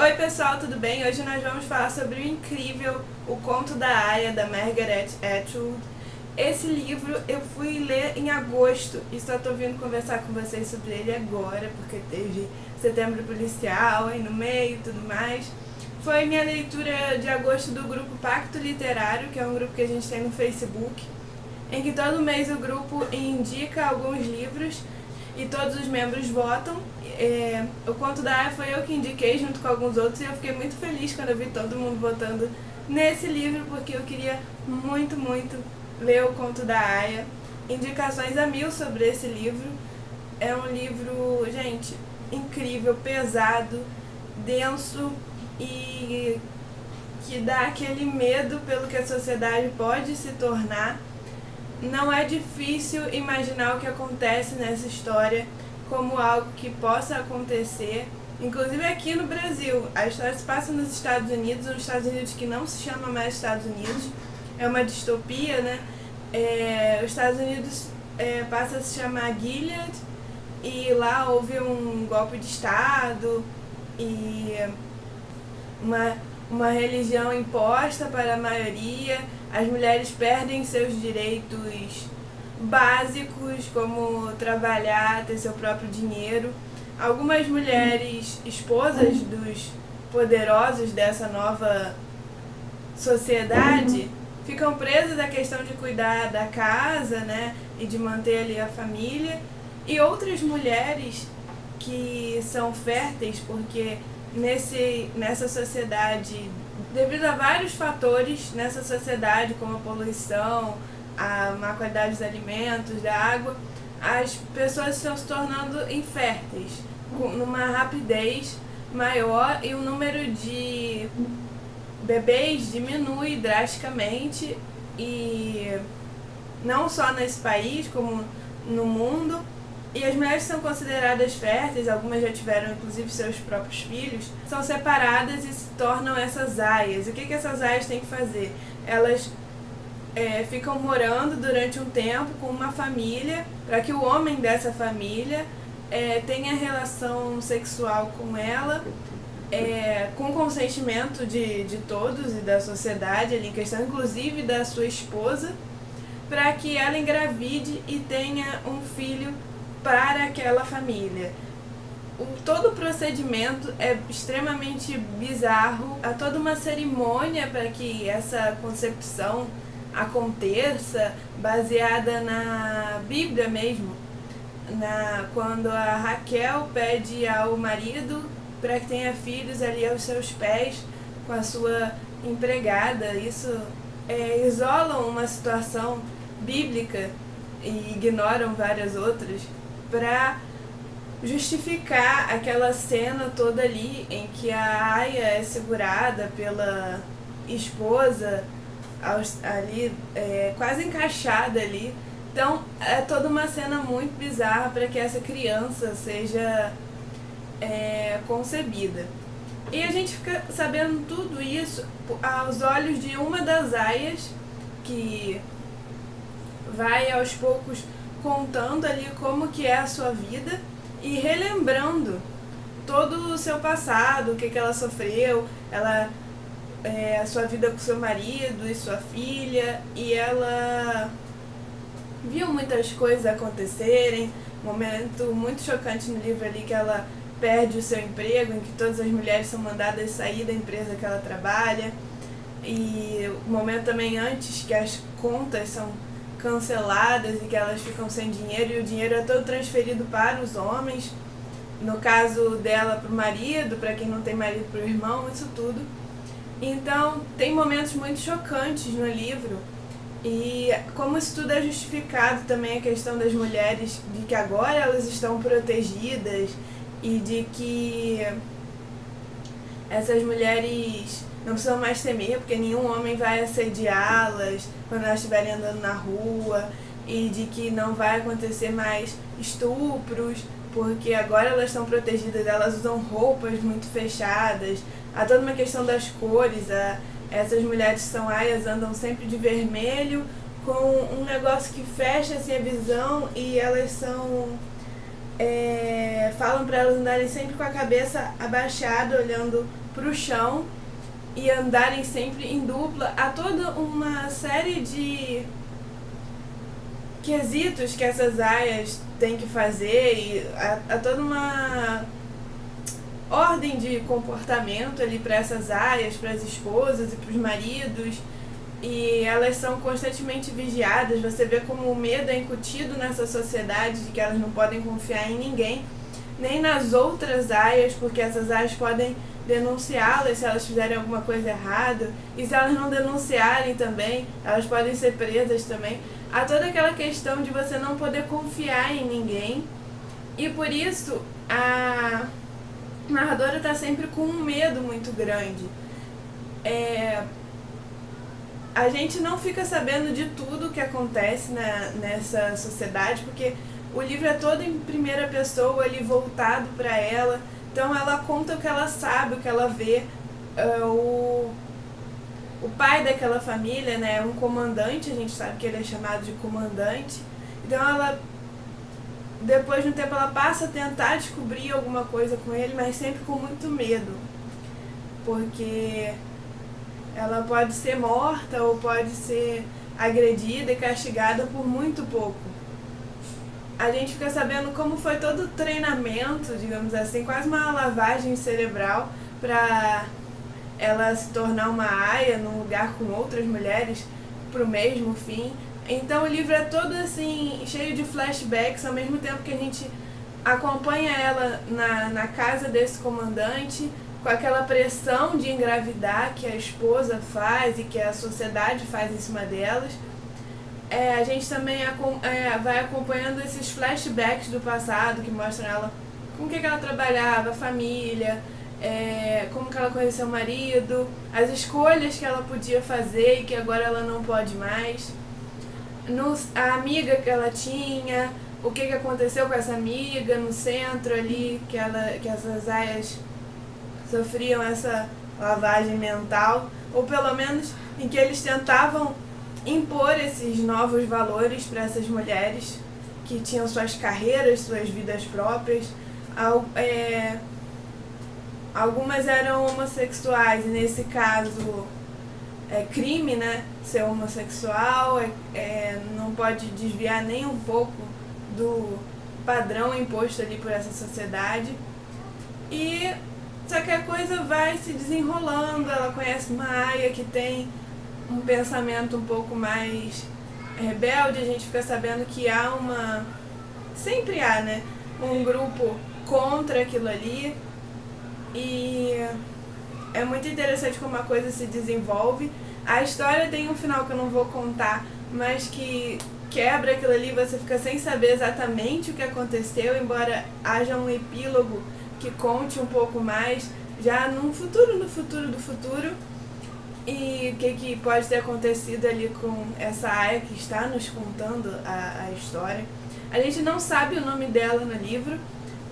Oi pessoal, tudo bem? Hoje nós vamos falar sobre o incrível O Conto da Aia, da Margaret Atwood. Esse livro eu fui ler em agosto e só tô vindo conversar com vocês sobre ele agora, porque teve Setembro Policial aí no meio e tudo mais. Foi minha leitura de agosto do grupo Pacto Literário, que é um grupo que a gente tem no Facebook, em que todo mês o grupo indica alguns livros e todos os membros votam. O Conto da Aia foi eu que indiquei junto com alguns outros e eu fiquei muito feliz quando eu vi todo mundo votando nesse livro, porque eu queria muito ler O Conto da Aia. Indicações a mil sobre esse livro. É um livro, gente, incrível, pesado, denso e que dá aquele medo pelo que a sociedade pode se tornar. Não é difícil imaginar o que acontece nessa história como algo que possa acontecer, inclusive aqui no Brasil. A história se passa nos Estados Unidos, uns Estados Unidos que não se chama mais Estados Unidos, é uma distopia, né? Os Estados Unidos passa a se chamar Gilead e lá houve um golpe de Estado e uma religião imposta para a maioria. As mulheres perdem seus direitos básicos, como trabalhar, ter seu próprio dinheiro. Algumas mulheres, esposas dos poderosos dessa nova sociedade, ficam presas à questão de cuidar da casa, né, e de manter ali a família. E outras mulheres que são férteis, porque nessa sociedade, devido a vários fatores nessa sociedade, como a poluição, a má qualidade dos alimentos, da água, as pessoas estão se tornando inférteis, numa rapidez maior, e o número de bebês diminui drasticamente, e não só nesse país, como no mundo. E as mulheres são consideradas férteis, algumas já tiveram inclusive seus próprios filhos, são separadas e se tornam essas aias. E o que essas aias têm que fazer? Elas ficam morando durante um tempo com uma família, para que o homem dessa família tenha relação sexual com ela, com consentimento de todos e da sociedade ali em questão, inclusive da sua esposa, para que ela engravide e tenha um filho para aquela família. Todo o procedimento é extremamente bizarro. Há toda uma cerimônia para que essa concepção aconteça, baseada na Bíblia mesmo. Quando a Raquel pede ao marido para que tenha filhos ali aos seus pés com a sua empregada. Isso isolam uma situação bíblica e ignoram várias outras para justificar aquela cena toda ali em que a aia é segurada pela esposa ali, quase encaixada ali. Então é toda uma cena muito bizarra para que essa criança seja concebida. E a gente fica sabendo tudo isso aos olhos de uma das aias, que vai aos poucos contando ali como que é a sua vida e relembrando todo o seu passado, o que ela sofreu, a sua vida com seu marido e sua filha, e ela viu muitas coisas acontecerem. Um momento muito chocante no livro ali que ela perde o seu emprego, em que todas as mulheres são mandadas sair da empresa que ela trabalha, e o momento também antes que as contas são canceladas e que elas ficam sem dinheiro, e o dinheiro é todo transferido para os homens, no caso dela para o marido, para quem não tem marido para o irmão, isso tudo. Então tem momentos muito chocantes no livro, e como isso tudo é justificado também, a questão das mulheres, de que agora elas estão protegidas e de que essas mulheres não precisam mais temer, porque nenhum homem vai assediá-las quando elas estiverem andando na rua, e de que não vai acontecer mais estupros, porque agora elas estão protegidas, elas usam roupas muito fechadas. Há toda uma questão das cores, essas mulheres que são aias andam sempre de vermelho, com um negócio que fecha assim, a visão, e elas são falam para elas andarem sempre com a cabeça abaixada, olhando para o chão, e andarem sempre em dupla. Há toda uma série de quesitos que essas aias têm que fazer, e há toda uma ordem de comportamento ali para essas aias, para as esposas e para os maridos, e elas são constantemente vigiadas. Você vê como o medo é incutido nessa sociedade, de que elas não podem confiar em ninguém, nem nas outras aias, porque essas aias podem denunciá-las se elas fizerem alguma coisa errada, e se elas não denunciarem também, elas podem ser presas também. Há toda aquela questão de você não poder confiar em ninguém, e por isso a narradora está sempre com um medo muito grande. A gente não fica sabendo de tudo o que acontece nessa sociedade, porque o livro é todo em primeira pessoa, ali voltado para ela. Então ela conta o que ela sabe, o que ela vê. O pai daquela família, né, é um comandante, a gente sabe que ele é chamado de comandante. Então ela, depois de um tempo, ela passa a tentar descobrir alguma coisa com ele, mas sempre com muito medo, porque ela pode ser morta ou pode ser agredida e castigada por muito pouco. A gente fica sabendo como foi todo o treinamento, digamos assim, quase uma lavagem cerebral para ela se tornar uma aia num lugar com outras mulheres para o mesmo fim. Então o livro é todo assim, cheio de flashbacks, ao mesmo tempo que a gente acompanha ela na casa desse comandante, com aquela pressão de engravidar que a esposa faz e que a sociedade faz em cima delas. A gente também vai acompanhando esses flashbacks do passado, que mostram ela com o que ela trabalhava, a família, como que ela conheceu o marido, as escolhas que ela podia fazer e que agora ela não pode mais, a amiga que ela tinha, o que aconteceu com essa amiga no centro ali, que essas aias sofriam essa lavagem mental, ou pelo menos em que eles tentavam impor esses novos valores para essas mulheres que tinham suas carreiras, suas vidas próprias. Algumas eram homossexuais, e nesse caso é crime, né, ser homossexual, não pode desviar nem um pouco do padrão imposto ali por essa sociedade. E só que a coisa vai se desenrolando, ela conhece uma aia que tem um pensamento um pouco mais rebelde, a gente fica sabendo que sempre há, né, um grupo contra aquilo ali, e é muito interessante como a coisa se desenvolve. A história tem um final que eu não vou contar, mas que quebra aquilo ali, você fica sem saber exatamente o que aconteceu, embora haja um epílogo que conte um pouco mais, já no futuro do futuro, e o que pode ter acontecido ali com essa aia que está nos contando a história. A gente não sabe o nome dela no livro,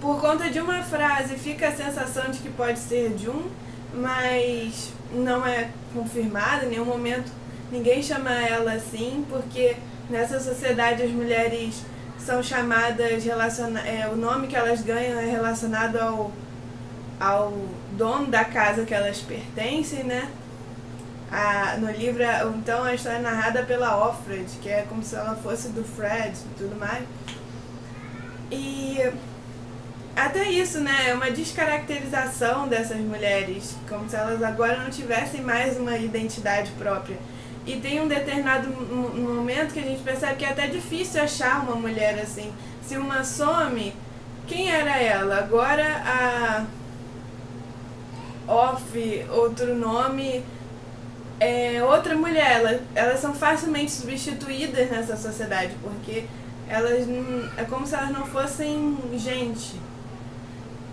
por conta de uma frase fica a sensação de que pode ser June, mas não é confirmado, em nenhum momento ninguém chama ela assim, porque nessa sociedade as mulheres são chamadas, o nome que elas ganham é relacionado ao dono da casa que elas pertencem, né? No livro, então, a história é narrada pela Offred, que é como se ela fosse do Fred e tudo mais. E até isso, né? É uma descaracterização dessas mulheres, como se elas agora não tivessem mais uma identidade própria. E tem um determinado momento que a gente percebe que é até difícil achar uma mulher assim. Se uma some, quem era ela? Agora a Off, outro nome, outra mulher. Elas são facilmente substituídas nessa sociedade, porque é como se elas não fossem gente.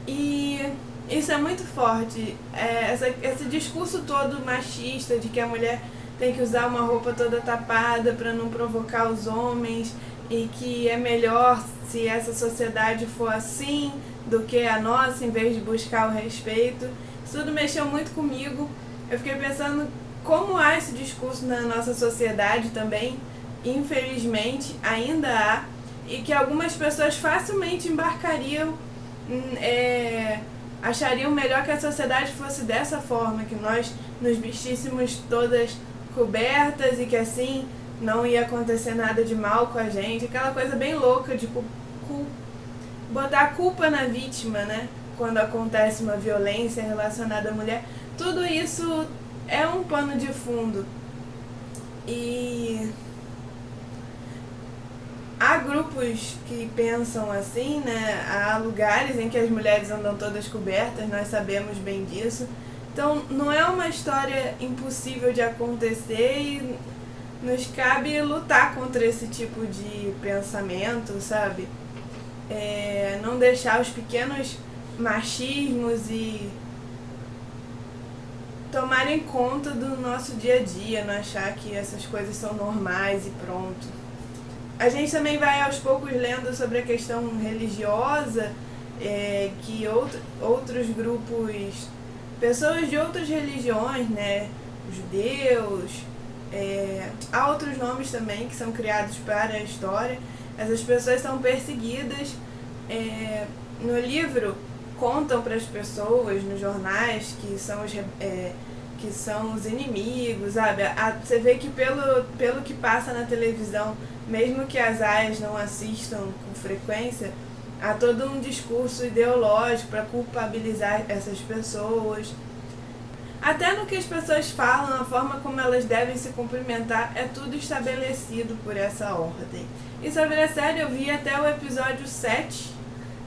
E isso é muito forte. Esse discurso todo machista de que a mulher tem que usar uma roupa toda tapada para não provocar os homens, e que é melhor se essa sociedade for assim do que a nossa, em vez de buscar o respeito. Isso tudo mexeu muito comigo. Eu fiquei pensando como há esse discurso na nossa sociedade também, infelizmente ainda há, e que algumas pessoas facilmente embarcariam, achariam melhor que a sociedade fosse dessa forma, que nós nos vestíssemos todas cobertas e que assim não ia acontecer nada de mal com a gente, aquela coisa bem louca de botar a culpa na vítima, né? Quando acontece uma violência relacionada à mulher. Tudo isso é um pano de fundo. E há grupos que pensam assim, né? Há lugares em que as mulheres andam todas cobertas, nós sabemos bem disso. Então não é uma história impossível de acontecer e nos cabe lutar contra esse tipo de pensamento, sabe? Não deixar os pequenos machismos e tomarem conta do nosso dia a dia, não achar que essas coisas são normais e pronto. A gente também vai aos poucos lendo sobre a questão religiosa, que outros grupos, pessoas de outras religiões, né, judeus, há outros nomes também que são criados para a história. Essas pessoas são perseguidas. No livro contam para as pessoas, nos jornais, que são os inimigos, sabe? Você vê que pelo que passa na televisão, mesmo que as aias não assistam com frequência, há todo um discurso ideológico para culpabilizar essas pessoas. Até no que as pessoas falam, a forma como elas devem se cumprimentar, é tudo estabelecido por essa ordem. E sobre a série, eu vi até o episódio 7.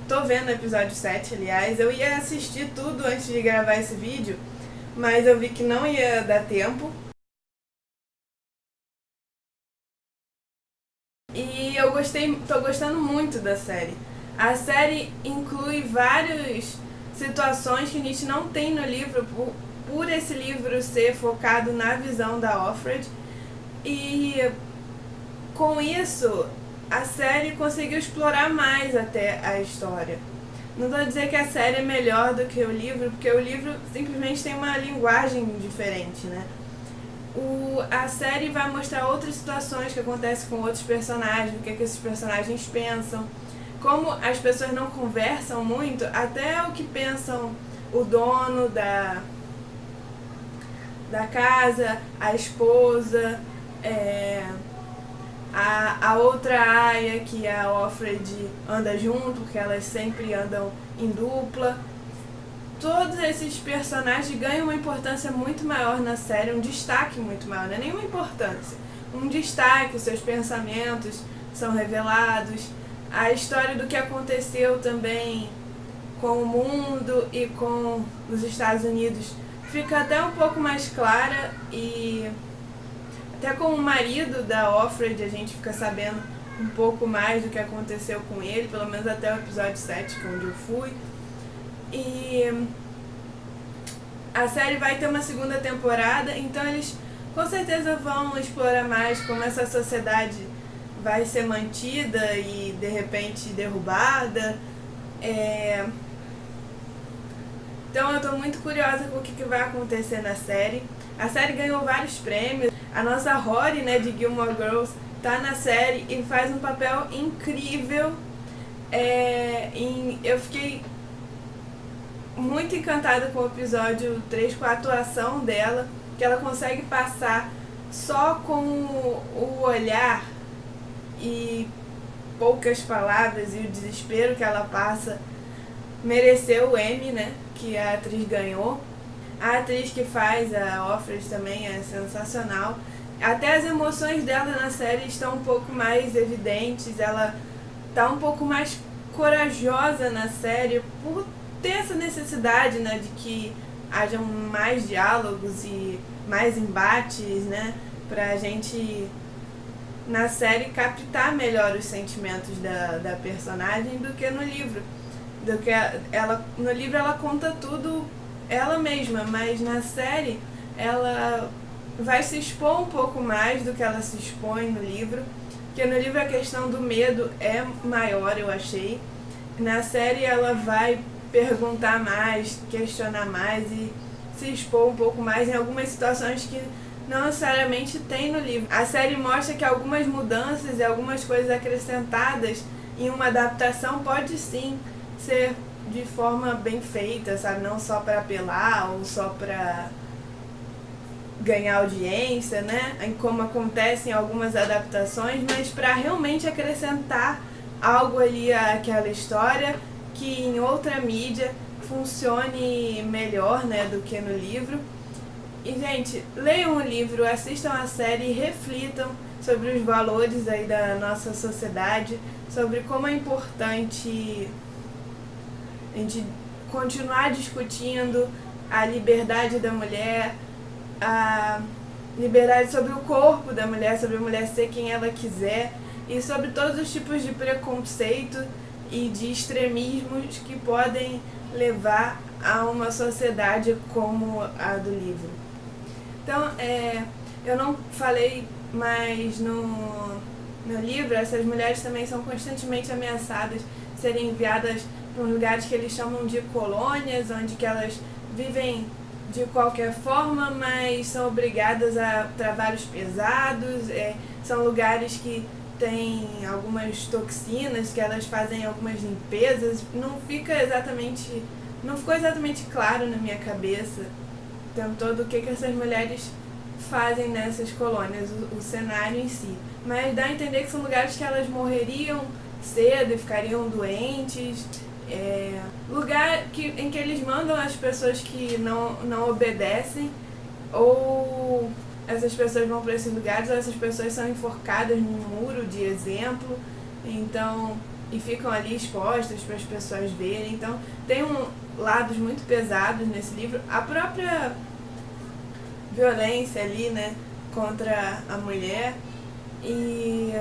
Tô vendo o episódio 7, aliás. Eu ia assistir tudo antes de gravar esse vídeo, mas eu vi que não ia dar tempo. E tô gostando muito da série. A série inclui várias situações que a gente não tem no livro, por esse livro ser focado na visão da Offred. E com isso, a série conseguiu explorar mais até a história. Não vou dizer que a série é melhor do que o livro, porque o livro simplesmente tem uma linguagem diferente, né? A série vai mostrar outras situações que acontecem com outros personagens, o que esses personagens pensam. Como as pessoas não conversam muito, até o que pensam o dono da casa, a esposa, a outra aia que a Offred anda junto, porque elas sempre andam em dupla. Todos esses personagens ganham uma importância muito maior na série, um destaque muito maior, não é nenhuma importância, um destaque, seus pensamentos são revelados, a história do que aconteceu também com o mundo e com os Estados Unidos fica até um pouco mais clara, e até com o marido da Offred a gente fica sabendo um pouco mais do que aconteceu com ele, pelo menos até o episódio 7, que é onde eu fui. E a série vai ter uma segunda temporada, então eles com certeza vão explorar mais como essa sociedade vai ser mantida e de repente derrubada. Então eu estou muito curiosa com o que vai acontecer na série. A série ganhou vários prêmios. A nossa Rory, né, de Gilmore Girls, tá na série e faz um papel incrível. Eu fiquei muito encantada com o episódio 3, com a atuação dela, que ela consegue passar só com o olhar e poucas palavras, e o desespero que ela passa mereceu o Emmy, né, que a atriz ganhou. A atriz que faz a Offred também é sensacional. Até as emoções dela na série estão um pouco mais evidentes, ela tá um pouco mais corajosa na série por ter essa necessidade, né, de que hajam mais diálogos e mais embates, né, pra gente na série captar melhor os sentimentos da personagem do que no livro. No livro ela conta tudo ela mesma, mas na série ela vai se expor um pouco mais do que ela se expõe no livro, porque no livro a questão do medo é maior, eu achei. Na série ela vai perguntar mais, questionar mais e se expor um pouco mais em algumas situações que não necessariamente tem no livro. A série mostra que algumas mudanças e algumas coisas acrescentadas em uma adaptação pode sim ser de forma bem feita, sabe? Não só para apelar ou só para ganhar audiência, né? Como acontece em algumas adaptações, mas para realmente acrescentar algo ali àquela história que em outra mídia funcione melhor, né, do que no livro. E, gente, leiam o livro, assistam a série e reflitam sobre os valores aí da nossa sociedade, sobre como é importante a gente continuar discutindo a liberdade da mulher, a liberdade sobre o corpo da mulher, sobre a mulher ser quem ela quiser e sobre todos os tipos de preconceito e de extremismos que podem levar a uma sociedade como a do livro. Então, eu não falei, mas no livro essas mulheres também são constantemente ameaçadas de serem enviadas para lugares que eles chamam de colônias, onde que elas vivem de qualquer forma, mas são obrigadas a trabalhos pesados, são lugares que têm algumas toxinas, que elas fazem algumas limpezas. Não ficou exatamente claro na minha cabeça o tempo todo o que essas mulheres fazem nessas colônias, o cenário em si. Mas dá a entender que são lugares que elas morreriam cedo e ficariam doentes. Lugar em que eles mandam as pessoas que não obedecem, ou essas pessoas vão para esses lugares, ou essas pessoas são enforcadas num muro de exemplo, então, e ficam ali expostas para as pessoas verem. Então tem lados muito pesados nesse livro, a própria violência ali, né, contra a mulher, e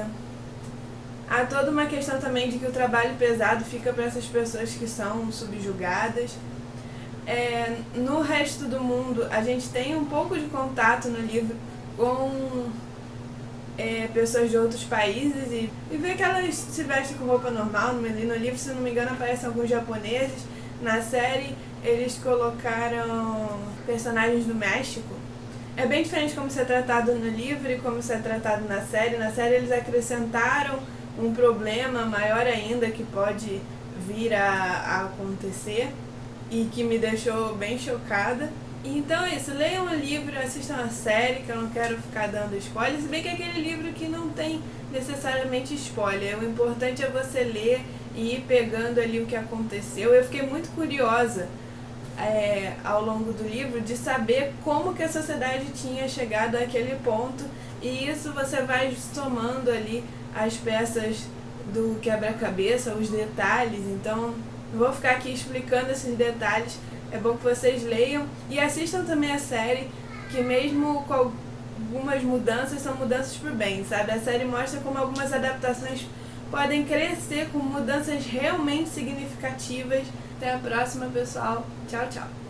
há toda uma questão também de que o trabalho pesado fica para essas pessoas que são subjugadas. No resto do mundo, a gente tem um pouco de contato no livro com pessoas de outros países e vê que elas se vestem com roupa normal. No livro, se não me engano, aparecem alguns japoneses. Na série, eles colocaram personagens do México. É bem diferente como isso é tratado no livro e como isso é tratado na série. Na série, eles acrescentaram um problema maior ainda que pode vir a acontecer e que me deixou bem chocada. Então é isso, leiam o livro, assistam a série, que eu não quero ficar dando spoilers, se bem que é aquele livro que não tem necessariamente spoiler. O importante é você ler e ir pegando ali o que aconteceu. Eu fiquei muito curiosa ao longo do livro de saber como que a sociedade tinha chegado àquele ponto, e isso você vai somando ali as peças do quebra-cabeça, os detalhes. Então não vou ficar aqui explicando esses detalhes, é bom que vocês leiam e assistam também a série, que mesmo com algumas mudanças, são mudanças pro bem, sabe? A série mostra como algumas adaptações podem crescer com mudanças realmente significativas. Até a próxima, pessoal. Tchau, tchau.